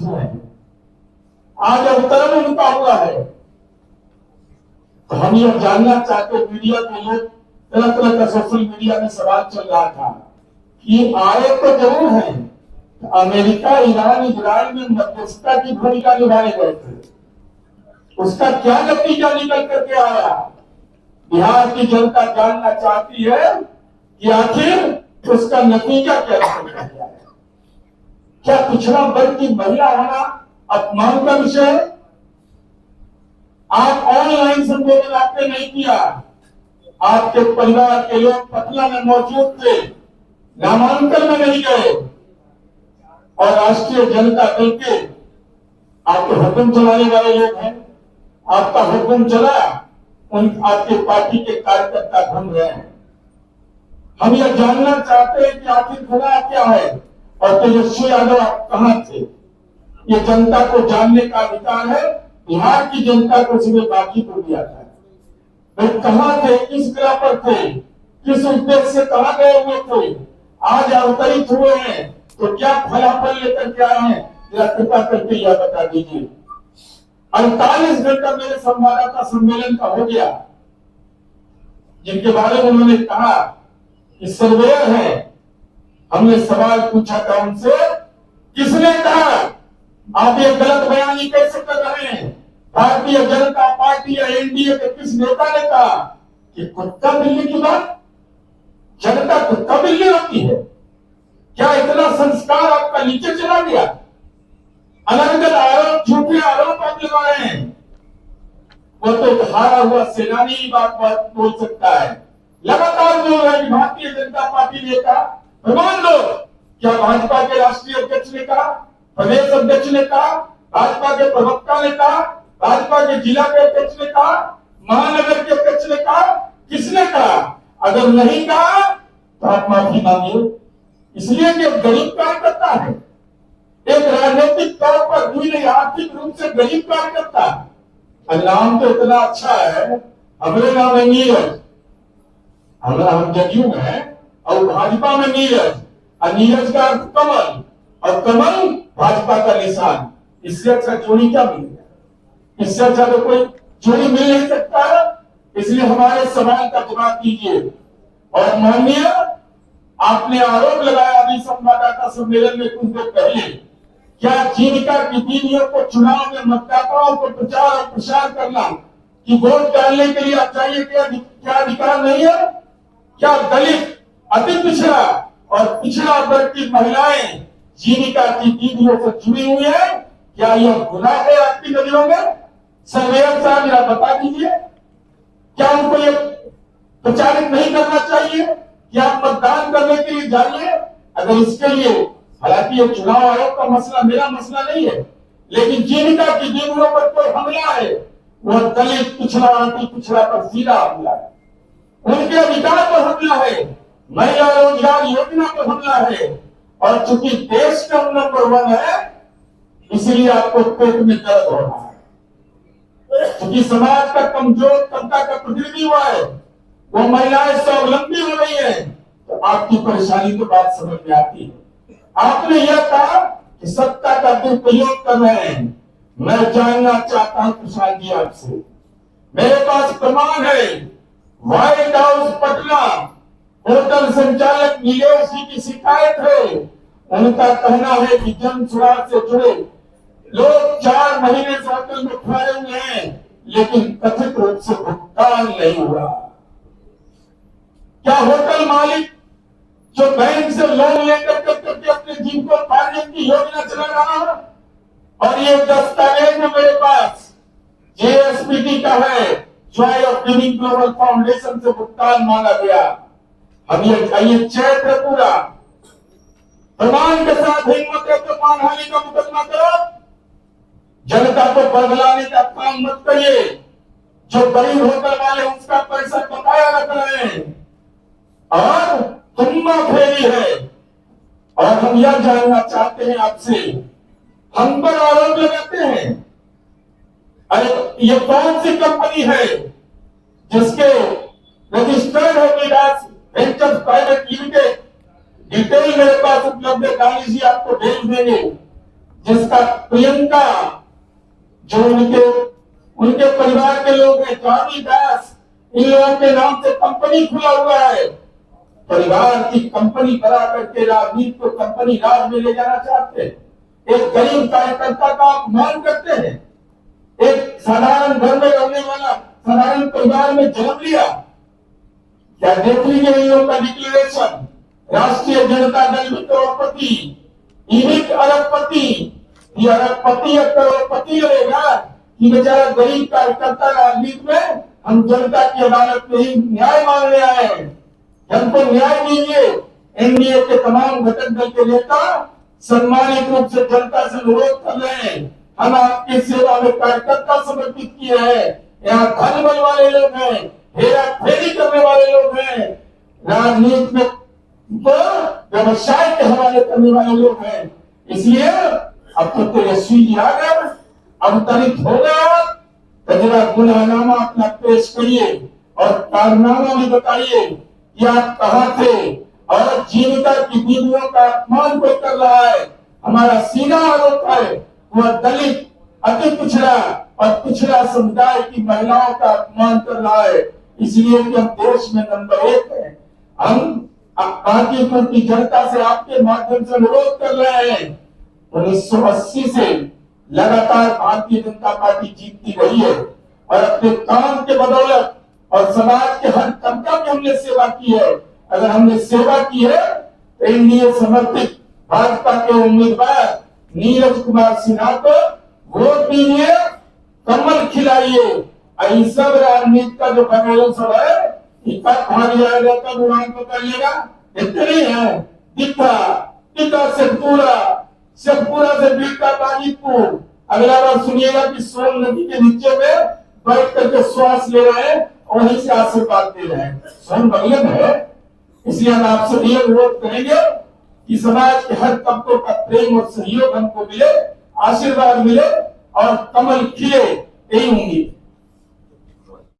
जीत हुए हैं, आज अवतरण उनका हुआ है। तो हम यह जानना चाहते, मीडिया के लोग तरह तरह का सोशल मीडिया में सवाल चल रहा था कि आए तो जरूर है, अमेरिका, ईरान, इजराइल में मध्यस्थता की भूमिका निभाए गए थे, उसका क्या नतीजा निकल करके आया? बिहार की जनता जानना चाहती है कि आखिर उसका नतीजा क्या निकल करके आया। क्या पिछड़ा वर्ग की महिला होना अपमान का विषय है? आप ऑनलाइन संबोधन आपने नहीं किया, आपके परिवार के लोग पटना में मौजूद थे, नामांकन में नहीं गए, और राष्ट्रीय जनता दल के आपके हुक्म चलाने वाले लोग हैं, आपका हुक्म चला, उन आपके पार्टी के कार्यकर्ता घूम रहे हैं। हम यह जानना चाहते हैं कि आखिर खुदा क्या है, और तेजस्वी यादव आप कहां थे? ये जनता को जानने का अधिकार है। बिहार की जनता को सिर्फ बाकी को दिया था। वे कहां थे, किस ग्रह पर थे, किस उद्देश्य से कहां गए हुए थे, आज अवतरित हुए हैं तो क्या फलाफल लेकर के आए हैं? जरा कृपा करके यह बता दीजिए। 48 घंटा मेरे संवाददाता सम्मेलन का हो गया, जिनके बारे में उन्होंने कहा कि सर्वेयर है। हमने सवाल पूछा था उनसे, किसने कहा आप ये गलत बयानी कैसे कर रहे हैं? भारतीय जनता पार्टी या एनडीए के किस नेता ने कहा कि कुत्ता बिल्ली की बात? जनता कुत्ता बिल्ली होती है क्या? इतना संस्कार आपका नीचे चला गया? अलग अलग आरोप, झूठे आरोप आप लगा रहे हैं। वो तो हारा हुआ सेनानी बात बोल सकता है, लगातार बोल रहा है कि भारतीय जनता पार्टी ने कहा। प्रमाण दो। क्या भाजपा के राष्ट्रीय अध्यक्ष ने कहा, प्रदेश अध्यक्ष ने कहा, भाजपा के प्रवक्ता ने कहा, भाजपा के जिला के अध्यक्ष ने कहा, महानगर के अध्यक्ष ने कहा? किसने कहा? अगर नहीं कहा तो आप माफी मांगिए, इसलिए कि गरीब कार्यकर्ता है, एक राजनीतिक तौर पर भी नहीं, आर्थिक रूप से गरीब कार्यकर्ता है। नाम तो इतना अच्छा है, हमारे नाम है नीरज, हम जदयू में है, और भाजपा में नीरज, और नीरज का अर्थ कमल, और कमल भाजपा का निशान। इससे अच्छा जोड़ी क्या मिलेगा? इससे अच्छा तो कोई जोड़ी मिल नहीं सकता है। इसलिए हमारे सवाल का जवाब दीजिए। और माननीय, आपने आरोप लगाया अभी संवाददाता सम्मेलन में कुछ देर पहले, क्या जीविका की दीदियों को चुनाव में मतदाताओं को प्रचार और प्रसार करना कि वोट डालने के लिए आप चाहिए, क्या अधिकार नहीं है? क्या दलित, अति पिछड़ा और पिछड़ा वर्ग की महिलाएं जीविका की दीदियों से जुड़ी हुई है? क्या यह गुनाह है आपकी नजरों में? सर्वेयर साहब जरा बता दीजिए, क्या उनको यह प्रचारित नहीं करना चाहिए कि आप मतदान करने के लिए जाइए? अगर इसके लिए, हालांकि ये चुनाव आयोग का मसला मेरा मसला नहीं है, लेकिन जीविका की दीदियों पर कोई हमला है, वह दलित, पिछड़ा, अति पिछड़ा पर सीधा हमला है, उनके अधिकार पर हमला है, महिला रोजगार योजना पर हमला है। और चूंकि देश का नंबर 1 है, इसलिए आपको पेट में दर्द हो रहा है। क्योंकि समाज का कमजोर तबका का प्रतिनिधि हुआ है, वो महिलाएं स्वावलंबी हो रही है, तो आपकी परेशानी तो बात समझ में आती है। आपने यह कहा कि सत्ता का दुरुपयोग कर रहे हैं। मैं जानना चाहता हूं प्रसाद जी आपसे, मेरे पास प्रमाण है, व्हाइट हाउस पटना होटल संचालक नीलेश जी की शिकायत है। उनका कहना है कि जन सुराग से जुड़े लोग 4 महीने से होटल में ठहरे हुए हैं, लेकिन कथित रूप से भुगतान नहीं हुआ। क्या होटल मालिक जो बैंक से लोन लेकर करके अपने जीविकोपार्जन की योजना चला रहा है, और ये दस्तावेज में मेरे पास जेएसपीटी का है, Joy of giving global foundation से भुगतान मांगा गया। हम ये चैट है पूरा, प्रमाण के साथ हिम्मत है तो मानहानि का मुकदमा करो। जनता को बदलाने का काम मत करिए। जो गरीब होटल वाले उसका पैसा बकाया रख रहे हैं और तुम्बा फेरी है। और हम यह जानना चाहते हैं आपसे, हम पर आरोप लगाते हैं, अरे ये कौन सी कंपनी है जिसके रजिस्टर्ड है विलास वेंचर्स प्राइवेट लिमिटेड? डिटेल मेरे पास उपलब्ध है, गांधी जी आपको भेज देंगे। जिसका प्रियंका, जो उनके परिवार के लोग हैं, जॉनी दास, इन लोगों के नाम से कंपनी खुला हुआ है। परिवार की कंपनी बना करके राजनीति को कंपनी राज में ले जाना चाहते हैं। एक गरीब कार्यकर्ता का अपमान करते हैं। एक साधारण घर में रहने वाला, साधारण परिवार में जन्म लिया। क्या देख लीजिए इन लोगों का डिक्लेरेशन, राष्ट्रीय जनता दल में करोड़पति, इविक अरबपति, ये अरबपति या करोड़पति रहेगा कि बेचारा गरीब कार्यकर्ता राजनीति में हम जनता की अदालत में ही न्याय मांगने आए हैं, हमको न्याय दीजिए। एनडीए के तमाम घटक दल के नेता सम्मानित रूप से जनता से अनुरोध कर रहे हैं, हम आपकी सेवा में कार्यकर्ता समर्पित किए हैं। यहाँ धन बल वाले लोग हैं, हेरा फेरी करने वाले लोग हैं, राजनीति में व्यवसाय के हवाले करने वाले लोग हैं। इसलिए अब तो तेजस्वी जी आ गए, अवतरित हो गया, तो जरा गुनाहनामा अपना पेश करिए और कारनामा भी बताइए कि आप कहाँ थे और जीविका की बीवियों का अपमान कोई कर रहा है। हमारा सीधा आरोप है वह दलित, अति पिछड़ा और पिछड़ा समुदाय की महिलाओं का अपमान कर रहा है। इसलिए कि हम देश में नंबर 1 है। हम गाजीपुर की जनता से आपके माध्यम से अनुरोध कर रहे हैं, 1980 से लगातार भारतीय जनता पार्टी जीतती रही है और अपने काम के बदौलत और समाज के हर तबका में हमने सेवा की है। अगर हमने सेवा की है तो एनडीए समर्थित भाजपा के उम्मीदवार नीरज कुमार सिन्हा को वोट दीजिए, कमल खिलाइए। सब राजनीति का जो घरेलू सब है, कब भाग जाएगा, कब उड़ान पकड़िएगा, इतनी है। दिखा शेखपुरा से बीटा गाजीपुर। अगला बार सुनिएगा कि सोन नदी के नीचे में बैठ करके श्वास ले रहे हैं और वहीं से आशीर्वाद दे रहे हैं। सोन बगल में है। इसलिए हम आपसे ये अनुरोध करेंगे कि समाज के हर तबकों का प्रेम और सहयोग हमको मिले, आशीर्वाद मिले और कमल खिले, यही उम्मीद।